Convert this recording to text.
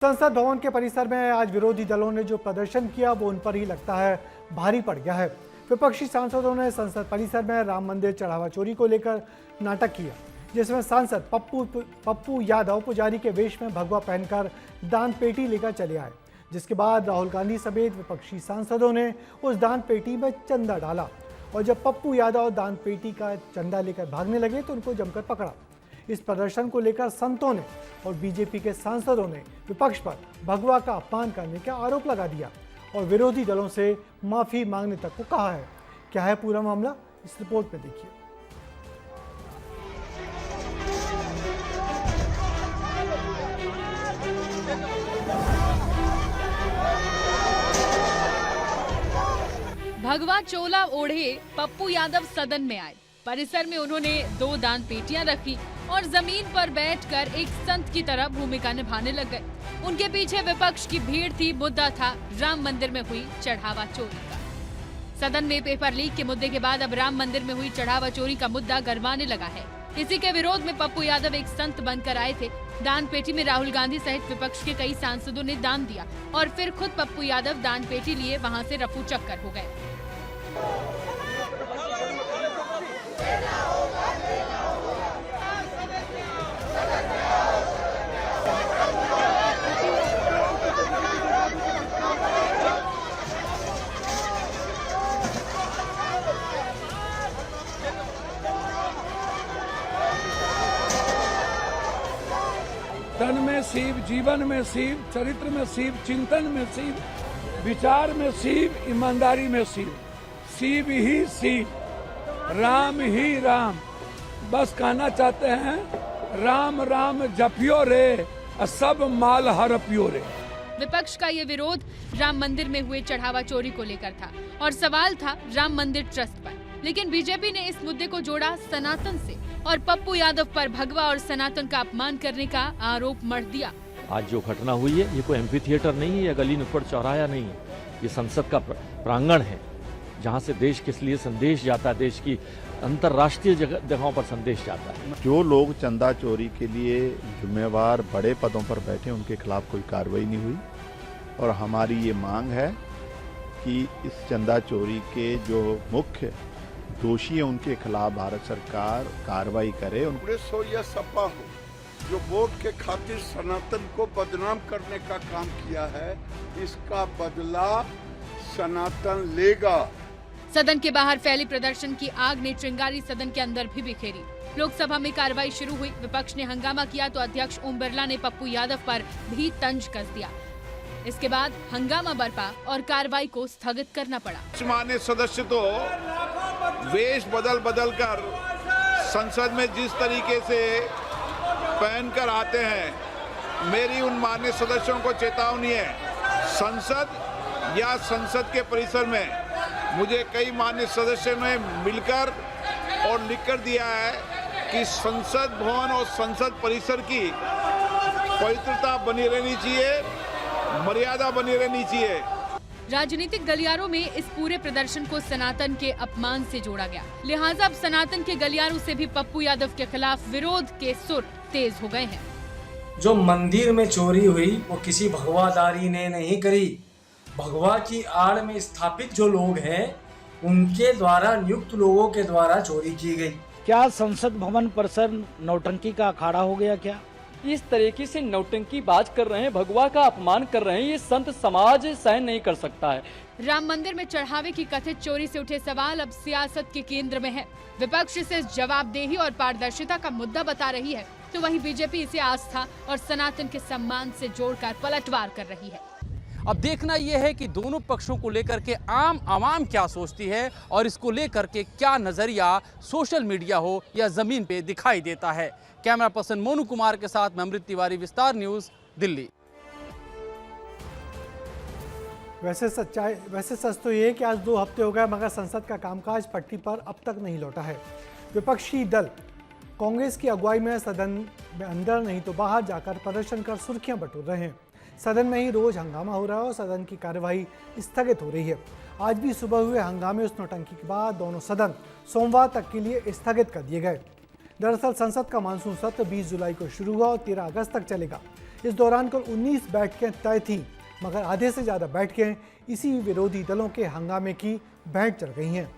संसद भवन के परिसर में आज विरोधी दलों ने जो प्रदर्शन किया वो उन पर ही लगता है भारी पड़ गया है। विपक्षी सांसदों ने संसद परिसर में राम मंदिर चढ़ावा चोरी को लेकर नाटक किया, जिसमें सांसद पप्पू यादव पुजारी के वेश में भगवा पहनकर दान पेटी लेकर चले आए, जिसके बाद राहुल गांधी समेत विपक्षी सांसदों ने उस दान पेटी में चंदा डाला और जब पप्पू यादव दान पेटी का चंदा लेकर भागने लगे तो उनको जमकर पकड़ा। इस प्रदर्शन को लेकर संतों ने और बीजेपी के सांसदों ने विपक्ष पर भगवा का अपमान करने का आरोप लगा दिया और विरोधी दलों से माफी मांगने तक को कहा है। क्या है पूरा मामला, इस रिपोर्ट में देखिए। भगवा चोला ओढ़े पप्पू यादव सदन में आए। परिसर में उन्होंने 2 दान पेटियां रखी और जमीन पर बैठकर एक संत की तरह भूमिका निभाने लग गए। उनके पीछे विपक्ष की भीड़ थी। मुद्दा था राम मंदिर में हुई चढ़ावा चोरी का। सदन में पेपर लीक के मुद्दे के बाद अब राम मंदिर में हुई चढ़ावा चोरी का मुद्दा गरमाने लगा है। इसी के विरोध में पप्पू यादव एक संत बनकर आए थे। दान पेटी में राहुल गांधी सहित विपक्ष के कई सांसदों ने दान दिया और फिर खुद पप्पू यादव दान पेटी लिए वहां से रफू चक्कर हो गए। तन में शिव, जीवन में शिव, चरित्र में शिव, चिंतन में शिव, विचार में शिव, ईमानदारी में शिव, शिव ही शिव, राम ही राम। बस कहना चाहते हैं राम राम जपियो रे, सब माल हरपियो रे। विपक्ष का ये विरोध राम मंदिर में हुए चढ़ावा चोरी को लेकर था और सवाल था राम मंदिर ट्रस्ट पर। लेकिन बीजेपी ने इस मुद्दे को जोड़ा सनातन से और पप्पू यादव पर भगवा और सनातन का अपमान करने का आरोप मढ़ दिया। आज जो घटना हुई है ये कोई एम्फी थिएटर नहीं है या गली नुक्कड़ चौराहा नहीं है, ये संसद का प्रांगण है जहाँ से देश के लिए संदेश जाता है, देश की अंतर्राष्ट्रीय जगहों पर संदेश जाता है। जो लोग चंदा चोरी के लिए जिम्मेवार बड़े पदों पर बैठे उनके खिलाफ कोई कार्रवाई नहीं हुई और हमारी ये मांग है कि इस चंदा चोरी के जो मुख्य दोषी है उनके खिलाफ भारत सरकार कार्रवाई करे। कांग्रेस हो या सपा हो, जो वोट के खातिर सनातन को बदनाम करने का काम किया है, इसका बदला सनातन लेगा। सदन के बाहर फैली प्रदर्शन की आग ने चिंगारी सदन के अंदर भी बिखेरी। लोकसभा में कार्रवाई शुरू हुई। विपक्ष ने हंगामा किया तो अध्यक्ष ओम बिरला ने पप्पू यादव पर भी तंज कस दिया। इसके बाद हंगामा बरपा और कार्रवाई को स्थगित करना पड़ा। मान्य सदस्य तो वेश बदल कर संसद में जिस तरीके से पहनकर आते हैं, मेरी उन मान्य सदस्यों को चेतावनी है। संसद या संसद के परिसर में मुझे कई मान्य सदस्यों ने मिलकर और लिखकर दिया है कि संसद भवन और संसद परिसर की पवित्रता बनी रहनी चाहिए, मर्यादा बनी रहनी चाहिए। राजनीतिक गलियारों में इस पूरे प्रदर्शन को सनातन के अपमान से जोड़ा गया। लिहाजा अब सनातन के गलियारों से भी पप्पू यादव के खिलाफ विरोध के सुर तेज हो गए हैं। जो मंदिर में चोरी हुई वो किसी भगवादारी ने नहीं करी। भगवा की आड़ में स्थापित जो लोग हैं उनके द्वारा नियुक्त लोगों के द्वारा चोरी की गई। क्या संसद भवन परिसर नौटंकी का अखाड़ा हो गया? क्या इस तरीके से नौटंकी बाज कर रहे हैं, भगवा का अपमान कर रहे हैं, ये संत समाज सहन नहीं कर सकता है। राम मंदिर में चढ़ावे की कथित चोरी से उठे सवाल अब सियासत के केंद्र में है। विपक्ष इसे जवाबदेही और पारदर्शिता का मुद्दा बता रही है, तो वहीं बीजेपी इसे आस्था और सनातन के सम्मान से जोड़कर पलटवार कर रही है। अब देखना यह है कि दोनों पक्षों को लेकर के आम आवाम क्या सोचती है और इसको लेकर के क्या नजरिया सोशल मीडिया हो या जमीन पे दिखाई देता है। कैमरा पर्सन मोनू कुमार के साथ मैं अमृत तिवारी, विस्तार न्यूज, दिल्ली। वैसे सच तो ये है कि आज 2 हफ्ते हो गए मगर संसद का कामकाज पटरी पर अब तक नहीं लौटा है। विपक्षी दल कांग्रेस की अगुवाई में सदन में अंदर नहीं तो बाहर जाकर प्रदर्शन कर सुर्खियां बटोर रहे हैं। सदन में ही रोज हंगामा हो रहा है और सदन की कार्यवाही स्थगित हो रही है। आज भी सुबह हुए हंगामे उस नौटंकी के बाद दोनों सदन सोमवार तक के लिए स्थगित कर दिए गए। दरअसल संसद का मानसून सत्र 20 जुलाई को शुरू हुआ और 13 अगस्त तक चलेगा। इस दौरान कुल 19 बैठकें तय थीं, मगर आधे से ज़्यादा बैठकें इसी विरोधी दलों के हंगामे की भेंट चढ़ गई हैं।